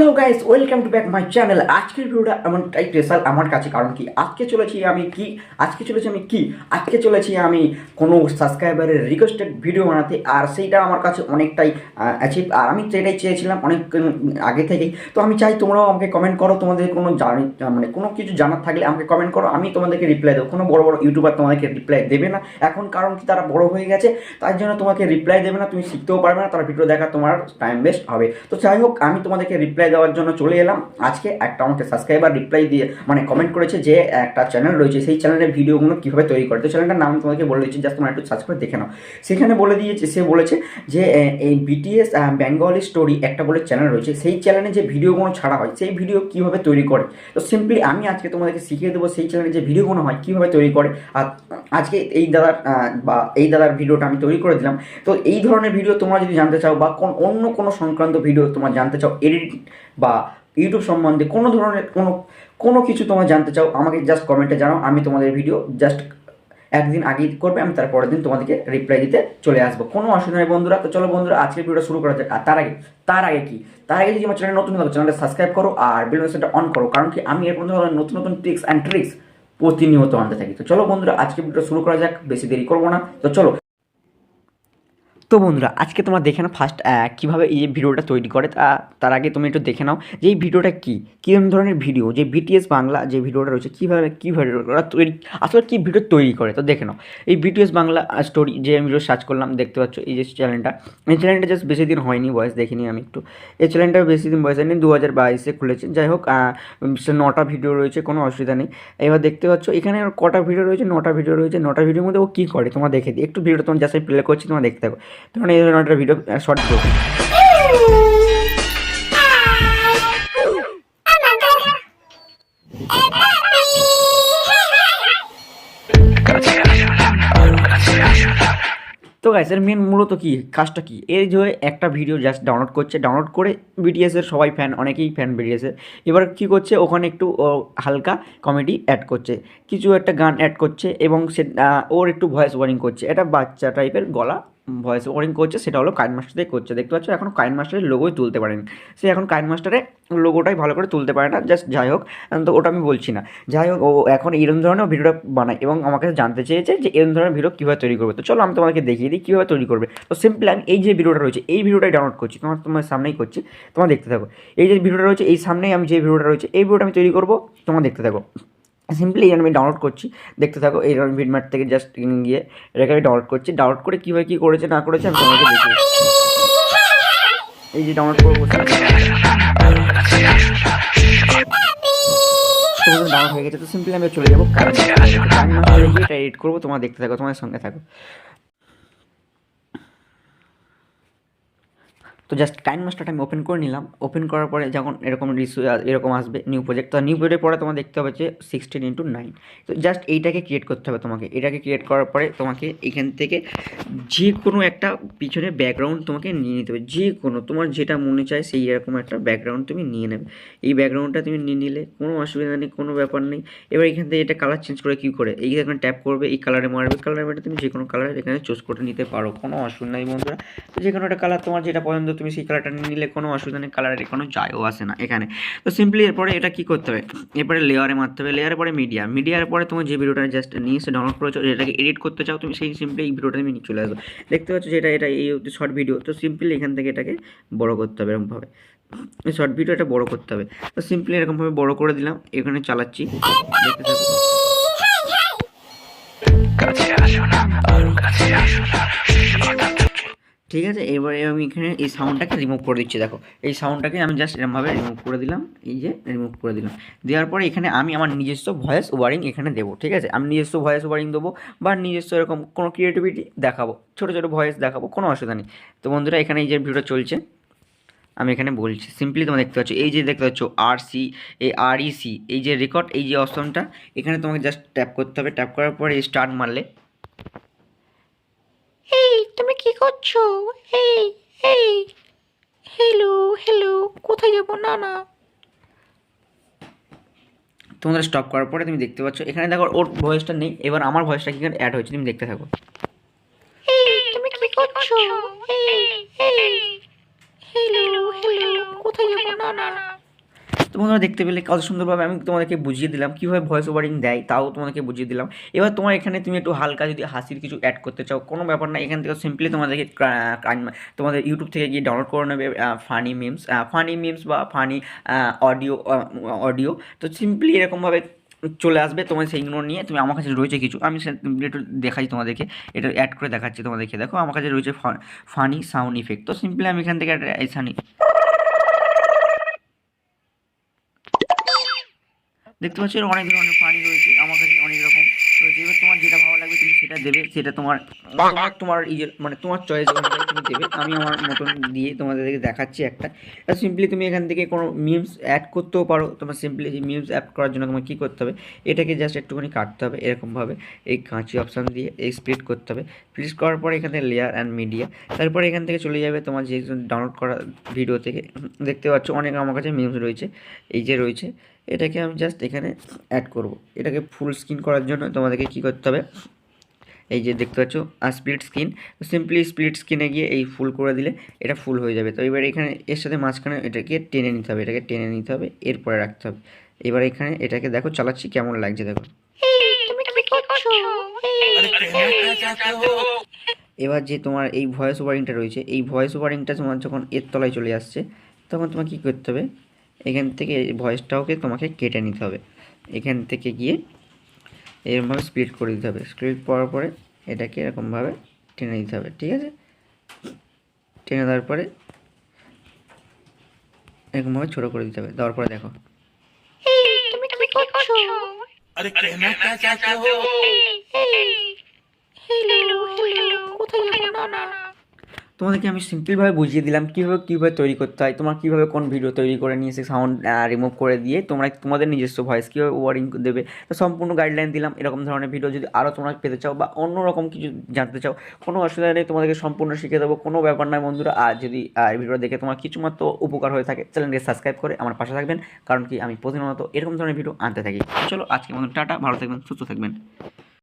Hello guys, welcome to back my channel. আজকের ভিডিওটা এমনটাই স্পেশাল আমার কাছে, কারণ কি আজকে চলেছি আমি কোনো সাবস্ক্রাইবারের রিকোয়েস্টেড ভিডিও বানাতে, আর সেইটা আমার কাছে অনেকটাই অ্যাচিভ, আর আমি সেটাই চেয়েছিলাম অনেক আগে থেকেই। তো আমি চাই তোমরাও আমাকে কমেন্ট করো, তোমাদের কোনো কোনো কিছু জানার থাকলে আমাকে কমেন্ট করো, আমি তোমাদেরকে রিপ্লাই দেবো। কোনো বড় বড় ইউটিউবার তোমাদেরকে রিপ্লাই দেবে না এখন, কারণ কি তারা বড় হয়ে গেছে, তার জন্য তোমাকে রিপ্লাই দেবে না, তুমি শিখতেও পারবে না, তার ভিডিও দেখা তোমার টাইম ওয়েস্ট হবে। তো যাই হোক, আমি তোমাদেরকে রিপ্লাই দেওয়ার জন্য চলে এলাম। আজকে একটা আমাকে সাবস্ক্রাইবার রিপ্লাই দিয়ে কমেন্ট করেছে যে একটা চ্যানেল রয়েছে, সেই চ্যানেলের ভিডিওগুলো কীভাবে তৈরি করে। তো চ্যানেলটার নাম তোমাকে বলে দিচ্ছি, জাস্ট তোমরা একটু সার্চ করে দেখে নাও। সেখানে বলে দিয়েছে, সে বলেছে যে এই বিটিএস বেঙ্গলি স্টোরি একটা বলে চ্যানেল রয়েছে, সেই চ্যানেলে যে ভিডিওগুলো ছাড়া হয় সেই ভিডিও কীভাবে তৈরি করে। তো সিম্পলি আমি আজকে তোমাদেরকে শিখিয়ে দেবো সেই চ্যানেলে যে ভিডিওগুলো হয় কীভাবে তৈরি করে। আর আজকে এই দাদার ভিডিওটা আমি তৈরি করে দিলাম। তো এই ধরনের ভিডিও তোমরা যদি জানতে চাও, বা অন্য কোনো সংক্রান্ত ভিডিও তোমরা জানতে চাও, এডিট বা ইউটিউব সম্বন্ধে কোনো ধরনের কোনো কিছু তোমরা জানতে চাও, আমাকে জাস্ট কমেন্টে জানাও। আমি তোমাদের ভিডিও জাস্ট একদিন আগেই করবে, আমি তার পরের দিন তোমাদেরকে রিপ্লাই দিতে চলে আসবো, কোনো অসুবিধা নেই বন্ধুরা। তো চলো বন্ধুরা, আজকের ভিডিওটা শুরু করা যাক। আর তার আগে যদি আমার চ্যানেল নতুন থাকো, চ্যানেলটা সাবস্ক্রাইব করো আর বেল বাটনটা অন করো, কারণ কি আমি এরকম ধরনের নতুন নতুন টিপস অ্যান্ড ট্রিক্স প্রতিনিয়ত আনতে থাকি। তো চলো বন্ধুরা, আজকে ভিডিওটা শুরু করা যাক, বেশি দেরি করবো না। তো চলো। তো বন্ধুরা, আজকে তোমরা দেখে নাও ফার্স্ট কীভাবে এই ভিডিওটা তৈরি করে। তার আগে তুমি একটু দেখে নাও যে এই ভিডিওটা কী ধরনের ভিডিও, যে বিটিএস বাংলা যে ভিডিওটা রয়েছে কীভাবে ওরা তৈরি, আসলে কী ভিডিও তৈরি করে। তো দেখে নাও, এই বিটিএস বাংলা স্টোরি যে আমি ভিডিও সার্চ করলাম, দেখতে পাচ্ছ এই যে চ্যানেলটা, এই চ্যানেলটা জাস্ট বেশি দিন হয়নি, বয়স দেখিনি আমি একটু। এই চ্যানেলটা বেশি দিন বয়স হয়নি, 2022-এ খুলেছে। যাই হোক, 9টা ভিডিও রয়েছে, কোনো অসুবিধা নেই। এবার দেখতে পাচ্ছ এখানে কটা ভিডিও রয়েছে, 9টা ভিডিও রয়েছে। 9টা ভিডিওর মধ্যে ও কী করে তোমরা দেখে দিই একটু। ভিডিওটা তোমার জাস্ট প্লে করছি, তোমরা দেখতে থাকো। তখন এই ধরনের একটা ভিডিও শর্ট ভিডিও। তো গাইস, এর মেন মূলত কী কাজটা কী, এই যে একটা ভিডিও জাস্ট ডাউনলোড করছে, ডাউনলোড করে বিটিএসের সবাই ফ্যান, অনেকেই ফ্যান বিটিএসের। এবার কী করছে, ওখানে একটু হালকা কমেডি অ্যাড করছে, কিছু একটা গান অ্যাড করছে, এবং সে ওর একটু ভয়েস ওভারিং করছে, এটা বাচ্চা টাইপের গলা ভয়েস ওভারিং করছে, সেটা হলো কাইনমাস্টারে করছে। দেখতে পাচ্ছ এখনও কাইনমাস্টারের লোগোই তুলতে পারেনি সে, এখন কাইনমাস্টারের লোগোটাই ভালো করে তুলতে পারে না। জাস্ট যাই হোক, তো ওটা আমি বলছি না। যাই হোক, ও এখন এরকম ধরনের ভিডিওটা বানায় এবং আমাকে জানতে চেয়েছে যে এরকম ধরনের ভিডিও কীভাবে তৈরি করবে। তো চলো আমি তোমাকে দেখিয়ে দিই কীভাবে তৈরি করবে। তো সিম্পলি আমি এই যে ভিডিওটা রয়েছে এই ভিডিওটাই ডাউনলোড করছি, তোমার সামনেই করছি, তোমরা দেখতে থাকো। এই যে ভিডিওটা রয়েছে এই সামনেই আমি যে ভিডিওটা রয়েছে এই ভিডিওটা আমি তৈরি করবো, তোমরা দেখতে থাকো। সিম্পলি আমি ডাউনলোড করছি, দেখতে থাকো। এই ভিডমার্ট থেকে জাস্ট গিয়ে এটাকে আমি ডাউনলোড করছি। ডাউনলোড করে কীভাবে কী করেছে না করেছে আমি তোমাকে দেখি। এই যে ডাউনলোড করবো, ডাউনলোড হয়ে গেছে। তো সিম্পলি আমি চলে যাবো এটা এডিট করবো, তোমরা দেখতে থাকো, তোমার সঙ্গে থাকো। তো জাস্ট কাইনমাস্টারটা আমি ওপেন করে নিলাম। ওপেন করার পরে যখন এরকম আসবে নিউ প্রজেক্ট, তো নিউ প্রজেক্টের পরে তোমার দেখতে হবে যে 16:9। তো জাস্ট এইটাকে ক্রিয়েট করতে হবে তোমাকে। এটাকে ক্রিয়েট করার পরে তোমাকে এখান থেকে যে কোনো একটা পিছনে ব্যাকগ্রাউন্ড তোমাকে নিয়ে নিতে হবে, যে কোনো তোমার যেটা মনে চায় সেই এরকম একটা ব্যাকগ্রাউন্ড তুমি নিয়ে নেবে। এই ব্যাকগ্রাউন্ডটা তুমি নিয়ে নিলে কোনো অসুবিধা নেই, কোনো ব্যাপার নেই। এবার এখান থেকে এটা কালার চেঞ্জ করে কী করে, এই এখানে ট্যাপ করবে, এই কালারে মারবে, কালারে মারবে, তুমি যে কোনো কালার এখানে চুজ করে নিতে পারো, কোনো অসুবিধা নেই বন্ধুরা। তো যে কোনো একটা কালার তোমার যেটা পছন্দ তুমি সেই কালারটা নিয়ে নিলে কোনো অসুবিধা নেই, কালারের কোনো যায়ও আসে না এখানে। তো সিম্পলি এরপরে এটা কী করতে হবে, এরপরে লেয়ারে মারতে হবে, লেয়ারের পরে মিডিয়ার পরে তোমার যে ভিডিওটা জাস্ট নিয়ে এসে ডাউনলোড করেছো, যেটাকে এডিট করতে চাও তুমি, সেই সিম্পলি এই ভিডিওটা তুমি নিয়ে চলে আসো। দেখতে পাচ্ছ যেটা এই শর্ট ভিডিও। তো সিম্পলি এখান থেকে এটাকে বড় করতে হবে, এরকমভাবে এই শর্ট ভিডিওটা বড় করতে হবে। তো সিম্পলি এরকমভাবে বড় করে দিলাম, এখানে চালাচ্ছি, দেখতে থাকো। ঠিক আছে, এবারে আমি এখানে এই সাউন্ডটাকে রিমুভ করে দিচ্ছি। দেখো এই সাউন্ডটাকে আমি জাস্ট এরকমভাবে রিমুভ করে দিলাম, এই যে রিমুভ করে দিলাম। দেওয়ার পরে এখানে আমি আমার নিজস্ব ভয়েস ওভারিং এখানে দেবো। ঠিক আছে, আমি নিজস্ব ভয়েস ওভারিং দেবো, বা নিজস্ব এরকম কোনো ক্রিয়েটিভিটি দেখাবো, ছোটো ছোটো ভয়েস দেখাবো, কোনো অসুবিধা নেই। তো বন্ধুরা, এখানে এই যে ভিডিওটা চলছে আমি এখানে বলছি, সিম্পলি তোমরা দেখতে পাচ্ছ এই যে দেখতে পাচ্ছ REC, এই যে রেকর্ড, এই যে অপশনটা, এখানে তোমাকে জাস্ট ট্যাপ করতে হবে। ট্যাপ করার পরে স্টার্ট মারলে, এই তুমি কি করছো? এই এই হ্যালো হ্যালো, কোথায় যাবো? না না, তোমাদের স্টপ করার পরে তুমি দেখতে পাচ্ছ এখানে দেখো ওর ভয়েসটা নেই, এবার আমার ভয়েসটা কি অ্যাড হয়েছে, তুমি দেখতে থাকো। এই তুমি কি করছো? এই এই হ্যালো হ্যালো, কোথায় যাবো? না না, তোমরা দেখতে পেলে কত সুন্দরভাবে আমি তোমাদেরকে বুঝিয়ে দিলাম কীভাবে ভয়েস ওভারিং দেয়, তাও তোমাদেরকে বুঝিয়ে দিলাম। এবার তোমার এখানে তুমি একটু হালকা যদি হাসির কিছু অ্যাড করতে চাও, কোনো ব্যাপার না, এখান থেকে সিম্পলি তোমাদেরকে তোমাদের ইউটিউব থেকে গিয়ে ডাউনলোড করে নেবে ফানি মিমস বা ফানি অডিও। তো সিম্পলি এরকমভাবে চলে আসবে তোমার সেইগুলো নিয়ে। তুমি আমার কাছে রয়েছে কিছু, আমি একটু দেখাই তোমাদেরকে, এটা অ্যাড করে দেখাচ্ছি তোমাদেরকে। দেখো আমার কাছে রয়েছে ফানি সাউন্ড ইফেক্ট। তো সিম্পলি আমি এখান থেকে এই দেখতে পাচ্ছ এর অনেক ধরনের পানি রয়েছে, আমার কাছে অনেক রকম রয়েছে। এবার তোমার যেটা ভালো লাগবে তুমি সেটা দেবে, সেটা তোমার তোমার মানে তোমার চয়েস অনুযায়ী তুমি দেবে। আমি আমার মতন দিয়ে তোমাদেরকে দেখাচ্ছি একটা। সিম্পলি তুমি এখান থেকে কোনো মিমস অ্যাড করতেও পারো। তোমার সিম্পলি মিমস অ্যাড করার জন্য তোমার কী করতে হবে, এটাকে জাস্ট একটুখানি কাটতে হবে এরকমভাবে, এই কাঁচি অপশান দিয়ে এই স্প্লিট করতে হবে। স্প্লিট করার পরে এখানে লেয়ার অ্যান্ড মিডিয়া, তারপরে এখান থেকে চলে যাবে তোমার যে ডাউনলোড করা ভিডিও থেকে। দেখতে পাচ্ছ অনেক আমার কাছে মিমস রয়েছে, এই যে রয়েছে, এটাকে আমি জাস্ট এখানে অ্যাড করব। এটাকে ফুল স্ক্রিন করার জন্য তোমাদেরকে কী করতে হবে, এই যে দেখতে পাচ্ছ স্প্লিট স্ক্রিন, সিম্পলি স্প্লিট স্ক্রিনে গিয়ে এই ফুল করে দিলে এটা ফুল হয়ে যাবে। তো এবার এখানে এর সাথে মাঝখানে এটাকে টেনে নিতে হবে, এরপরে রাখতে হবে। এবার এখানে এটাকে দেখো চালাচ্ছি কেমন লাগছে দেখো। তুমি কি করছো? এবার যে তোমার এই ভয়েস ওভারিংটা রয়েছে, এই ভয়েস ওভারিংটা তোমার যখন এর তলায় চলে আসছে, তখন তোমার কী করতে হবে, এখান থেকে এই ভয়েসটাকে তোমাকে কেটে নিতে হবে। এখান থেকে গিয়ে এরকমভাবে স্প্লিট করে দিতে হবে। স্প্লিট করার পরে এটাকে এরকমভাবে টেনে দিতে হবে, ঠিক আছে? টেনে দেওয়ার পরে এরকমভাবে ছোটো করে দিতে হবে। দেওয়ার পরে দেখো তুমি কি করছো? হ্যালো হ্যালো, কোথায় যাবো? না না, তোমাদেরকে আমি সিম্পলভাবে বুঝিয়ে দিলাম কীভাবে তৈরি করতে হয়, তোমার কীভাবে কোন ভিডিও তৈরি করে নিয়ে এসে সাউন্ড রিমুভ করে দিয়ে তোমরা তোমাদের নিজস্ব ভয়েস কীভাবে ওয়ারিং দেবে, তো সম্পূর্ণ গাইডলাইন দিলাম। এরকম ধরনের ভিডিও যদি আরও তোমরা পেতে চাও বা অন্য রকম কিছু জানতে চাও, কোনো অসুবিধা নেই, তোমাদেরকে সম্পূর্ণ শিখিয়ে দেবো, কোনো ব্যাপার নয় বন্ধুরা। আর যদি ভিডিও দেখে তোমার কিছুমাত্র উপকার হয়ে থাকে, চ্যানেলকে সাবস্ক্রাইব করে আমার পাশে থাকবেন, কারণ কি আমি প্রতিনিয়ত এরকম ধরনের ভিডিও আনতে থাকি। চলো আজকের মতন টাটা, ভালো থাকবেন, সুস্থ থাকবেন।